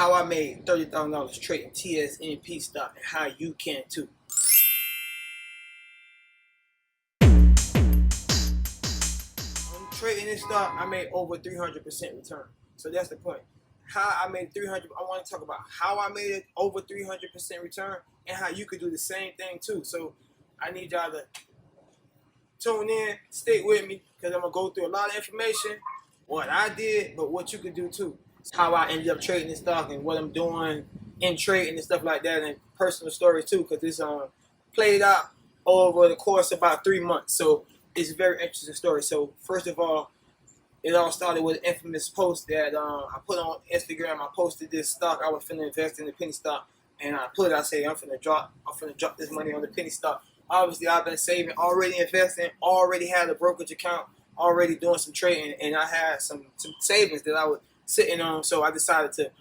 how I made $30,000 trading Tsnp stock and how you can too. On trading this stock, I made over 300% return. So that's the point. How I made 300. I want to talk about how I made it over 300% return and how you could do the same thing too. So I need y'all to tune in, stick with me, because I'm gonna go through a lot of information, what I did, but what you could do too. How I ended up trading this stock and what I'm doing in trading and stuff like that, and personal stories too, because it's played out over the course of about 3 months. So it's a very interesting story. So first of all, it all started with an infamous post that I put on Instagram. I posted this stock. I was finna invest in the penny stock, and I say I'm finna drop this money on the penny stock. Obviously, I've been saving, already investing, already had a brokerage account, already doing some trading, and I had some savings that I was sitting on. So I decided to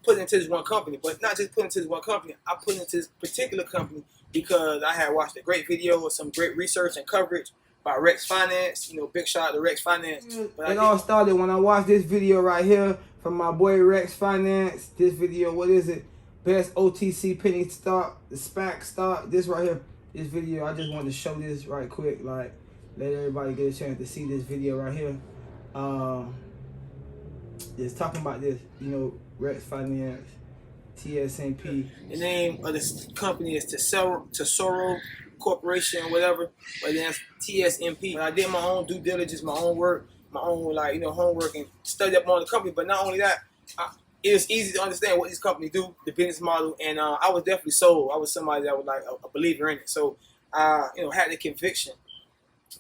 put into this one company, but not just put into this one company. I put into this particular company because I had watched a great video with some great research and coverage by Rex Finance. You know, big shout out to Rex Finance. But it all started when I watched this video right here from my boy Rex Finance. This video, what is it? Best OTC penny stock, the SPAC stock. This right here, this video. I just wanted to show this right quick, like let everybody get a chance to see this video right here. Just talking about this, you know, Rex Finance, Tsnp. The name of this company is Tesoro Corporation or whatever, but then that's Tsnp. But I did my own due diligence, my own work, my own homework, and studied up on the company. But not only that, it was easy to understand what these companies do, the business model, and I was definitely sold. I was somebody that was like a believer in it. So I had the conviction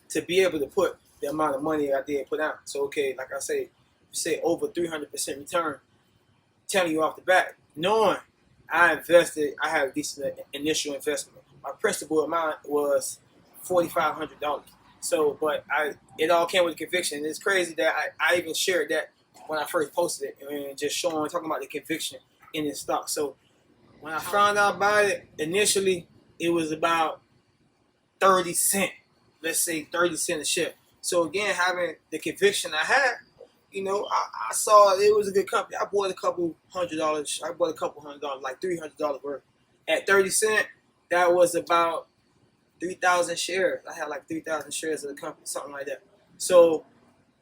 to be able to put the amount of money I did put out. So okay, like I say over 300% return. Telling you off the bat, knowing I invested, I had a decent initial investment. My principal amount was $4,500. So, but it all came with a conviction. It's crazy that I even shared that when I first posted it, and just talking about the conviction in this stock. So when I found out about it, initially it was about 30 cents. Let's say 30 cents a share. So again, having the conviction I had, you know, I saw it was a good company. I bought a couple $100. I bought a couple $100, like $300 worth. At 30 cents, that was about 3,000 shares. I had like 3,000 shares of the company, something like that. So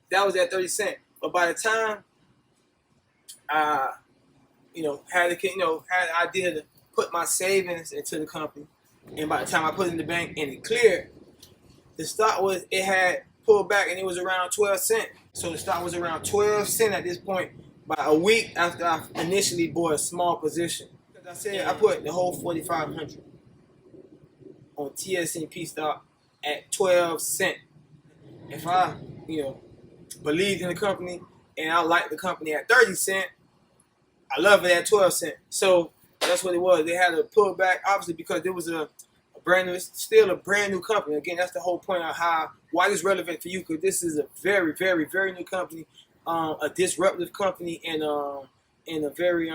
that was at 30 cents. But by the time I, had the idea to put my savings into the company, and by the time I put it in the bank and it cleared, the stock had pulled back and it was around 12 cents. So the stock was around 12 cents at this point by a week after I initially bought a small position. As I said, I put the whole 4,500 on Tsnp stock at 12 cents. If I, believed in the company and I liked the company at 30 cents, I love it at 12 cents. So that's what it was. They had to pull back, obviously, because there was still a brand new company. Again, that's the whole point of why it's relevant for you, because this is a very, very, very new company, a disruptive company in a very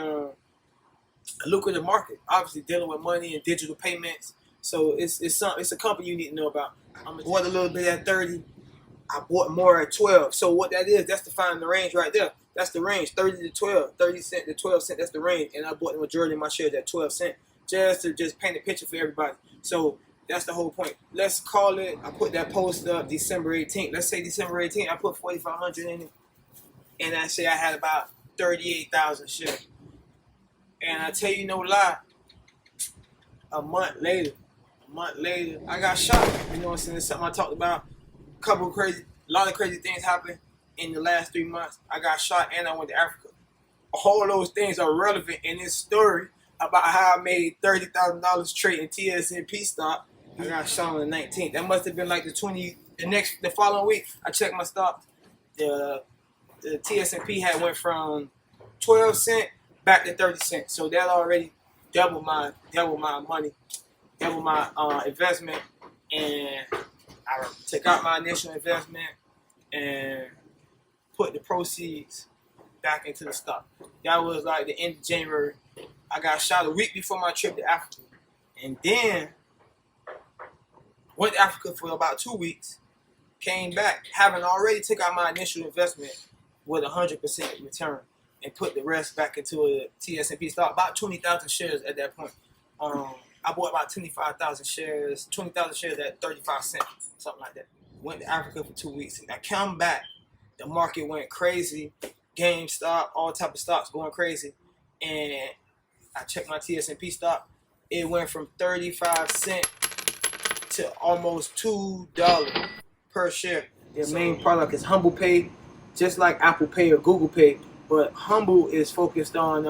lucrative market. Obviously, dealing with money and digital payments. So it's a company you need to know about. I bought a little bit at 30. I bought more at 12. So what that is, that's defining the range right there. That's the range, 30 to 12, 30 cents to 12 cents. That's the range, and I bought the majority of my shares at 12 cents, just to paint a picture for everybody. So that's the whole point. Let's call it, I put that post up December 18th. Let's say December 18th, I put 4,500 in it. And I say I had about 38,000 shares. And I tell you no lie, a month later, I got shot. You know what I'm saying? It's something I talked about. A lot of crazy things happened in the last 3 months. I got shot and I went to Africa. All of those things are relevant in this story about how I made $30,000 trading Tsnp stock. I got shot on the 19th. That must have been like the following week. I checked my stock. The Tsnp had went from 12 cents back to 30 cents. So that already doubled my money, doubled my investment, and I took out my initial investment and put the proceeds back into the stock. That was like the end of January. I got shot a week before my trip to Africa. And then went to Africa for about 2 weeks. Came back, having already took out my initial investment with 100% return. and put the rest back into a TSNP stock. About 20,000 shares at that point. I bought about 25,000 shares, 20,000 shares at 35 cents, something like that. Went to Africa for 2 weeks. And I come back, the market went crazy. GameStop, all type of stocks going crazy. And I checked my TSNP stock. It went from 35 cents to almost $2 per share. Their main product is Humbl Pay, just like Apple Pay or Google Pay. But Humbl is focused on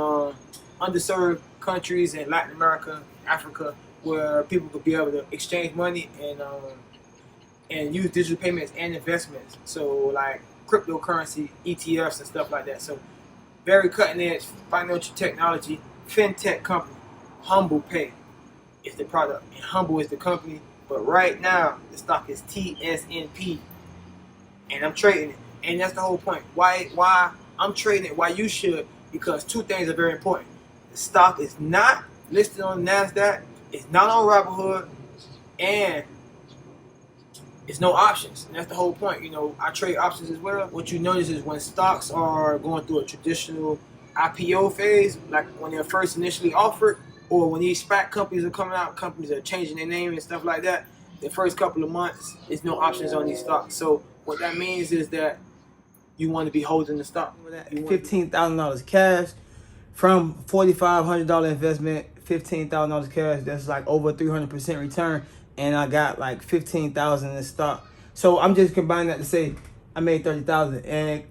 underserved countries in Latin America, Africa, where people could be able to exchange money and use digital payments and investments. So like cryptocurrency, ETFs, and stuff like that. So very cutting edge financial technology, fintech company. Humbl Pay is the product, and Humbl is the company. But right now, the stock is TSNP, and I'm trading it. And that's the whole point. Why I'm trading it? Why you should? Because two things are very important. The stock is not listed on NASDAQ. It's not on Robinhood, and it's no options. And that's the whole point. You know, I trade options as well. What you notice is when stocks are going through a traditional IPO phase, like when they're first initially offered, or when these SPAC companies are coming out, companies are changing their name and stuff like that, the first couple of months, there's no options on these stocks. So what that means is that you want to be holding the stock. $15,000 cash from $4,500 investment, $15,000 cash. That's like over 300% return, and I got like 15,000 in the stock. So I'm just combining that to say I made 30,000, and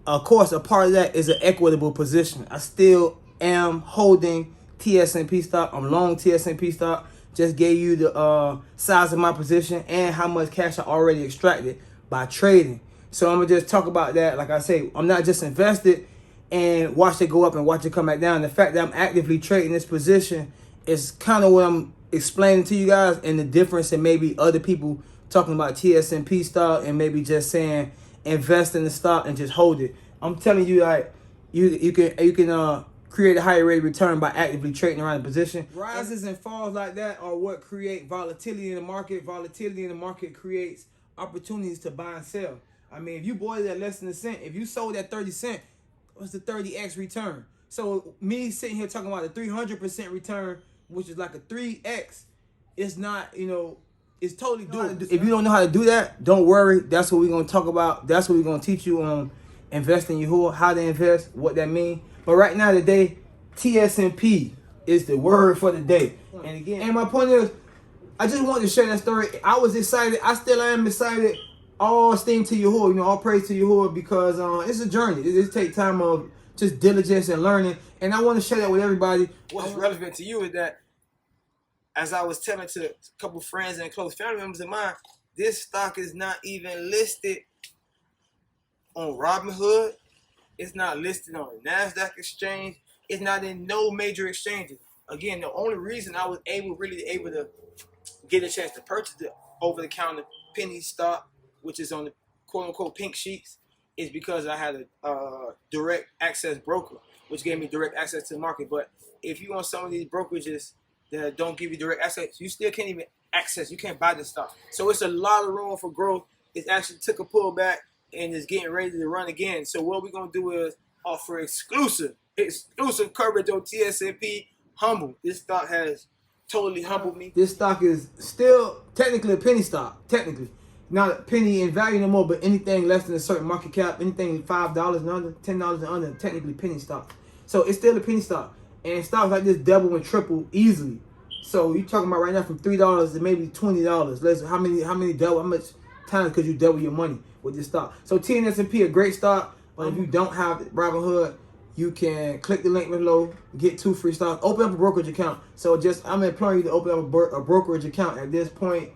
of course a part of that is an equitable position. I still am holding TSNP stock. I'm long TSNP stock. Just gave you the size of my position and how much cash I already extracted by trading. So I'm gonna just talk about that. Like I say, I'm not just invested and watch it go up and watch it come back down. The fact that I'm actively trading this position is kind of what I'm explaining to you guys, and the difference in maybe other people talking about TSNP stock and maybe just saying invest in the stock and just hold it. I'm telling you, like you can create a higher rate of return by actively trading around the position. Rises and falls like that are what create volatility in the market. Volatility in the market creates opportunities to buy and sell. I mean, if you bought it at less than a cent, if you sold at 30 cents, what's the 30x return? So me sitting here talking about a 300% return, which is like a 3x, it's not, you know, it's totally doable. If you don't know how to do that, don't worry. That's what we're going to talk about. That's what we're going to teach you on investing Yahuwah, how to invest, what that means. But right now today, TSNP is the word for the day. And again, and my point is, I just wanted to share that story. I was excited. I still am excited. All esteem to Yahuwah, you know, all praise to Yahuwah, because it's a journey. It takes time of just diligence and learning. And I want to share that with everybody. What's relevant to you is that, as I was telling to a couple friends and close family members of mine, this stock is not even listed on Robinhood. It's not listed on the NASDAQ exchange. It's not in no major exchanges. Again, the only reason I was really able to get a chance to purchase the over-the-counter penny stock, which is on the quote-unquote pink sheets, is because I had a direct access broker, which gave me direct access to the market. But if you want some of these brokerages that don't give you direct access, you still can't even access. You can't buy the stock. So it's a lot of room for growth. It actually took a pullback and is getting ready to run again. So what we're going to do is offer exclusive coverage on TSNP Humbl. This stock has totally humbled me. This stock is still technically a penny stock. Technically. Not a penny in value no more, but anything less than a certain market cap, anything $5 and under, $10 and under, technically penny stock. So it's still a penny stock. And stocks like this double and triple easily. So you're talking about right now from $3 to maybe $20. How many double? How much times could you double your money with this stock? So TSNP, a great stock. But if you don't have Robinhood, you can click the link below, get 2 free stocks, open up a brokerage account. So I'm imploring you to open up a brokerage account at this point.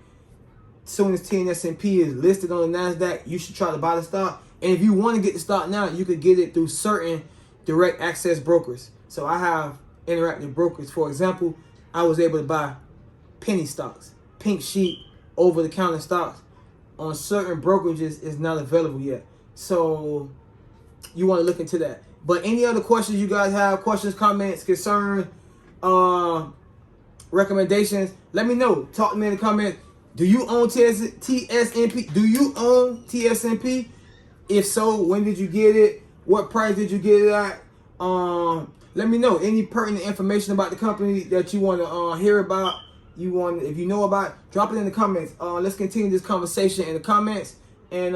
As soon as TSNP is listed on the NASDAQ, you should try to buy the stock. And if you want to get the stock now, you could get it through certain direct access brokers. So I have interactive brokers. For example, I was able to buy penny stocks, pink sheet, over-the-counter stocks on certain brokerages is not available yet. So you want to look into that. But any other questions you guys have, questions, comments, concerns, recommendations, let me know. Talk to me in the comments. Do you own TSNP? Do you own TSNP? If so, when did you get it? What price did you get it at? Let me know any pertinent information about the company that you want to hear about. If you know about, drop it in the comments. Let's continue this conversation in the comments, and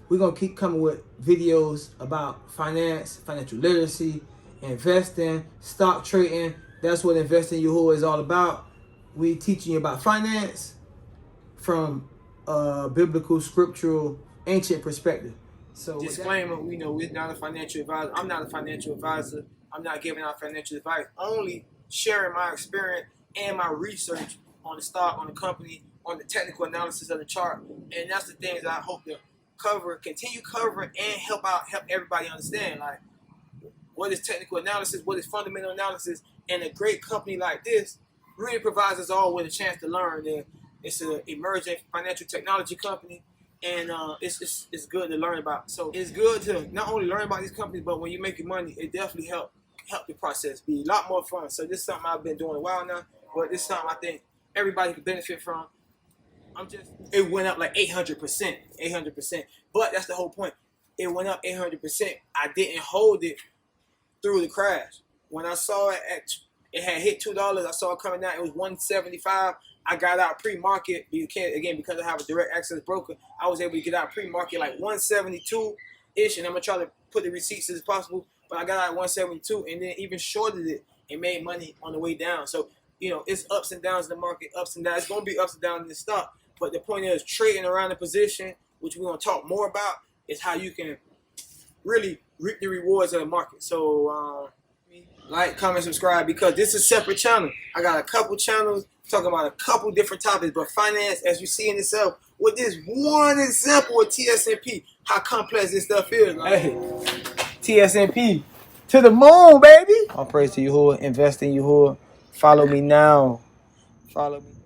we're gonna keep coming with videos about finance, financial literacy, investing, stock trading. That's what Investing Yahuwah is all about. We teaching you about finance from biblical, scriptural, ancient perspective. So disclaimer, we're not a financial advisor. I'm not a financial advisor. I'm not giving out financial advice. Only sharing my experience and my research on the stock, on the company, on the technical analysis of the chart. And that's the things I hope to continue covering, and help everybody understand, like, what is technical analysis, what is fundamental analysis. And a great company like this really provides us all with a chance to learn that it's an emerging financial technology company, and it's good to learn about. So it's good to not only learn about these companies, but when you're making money, it definitely help the process be a lot more fun. So this is something I've been doing a while now, but this is something I think everybody could benefit from. It went up like 800%. But that's the whole point. It went up 800%. I didn't hold it through the crash. When I saw it it had hit $2. I saw it coming out. It was $175. I got out pre-market because I have a direct access broker. I was able to get out pre-market like 172-ish, and I'm gonna try to put the receipts as possible. But I got out at 172, and then even shorted it and made money on the way down. So it's ups and downs in the market, ups and downs. It's gonna be ups and downs in the stock. But the point is, trading around the position, which we're gonna talk more about, is how you can really reap the rewards of the market. So like, comment, subscribe, because this is a separate channel. I got a couple channels talking about a couple different topics, but finance, as you see in itself, with this one example of Tsnp, how complex this stuff is. Hey, Tsnp to the moon, baby. All praise to Yahuwah. Invest in Yahuwah. Follow me now. Follow me.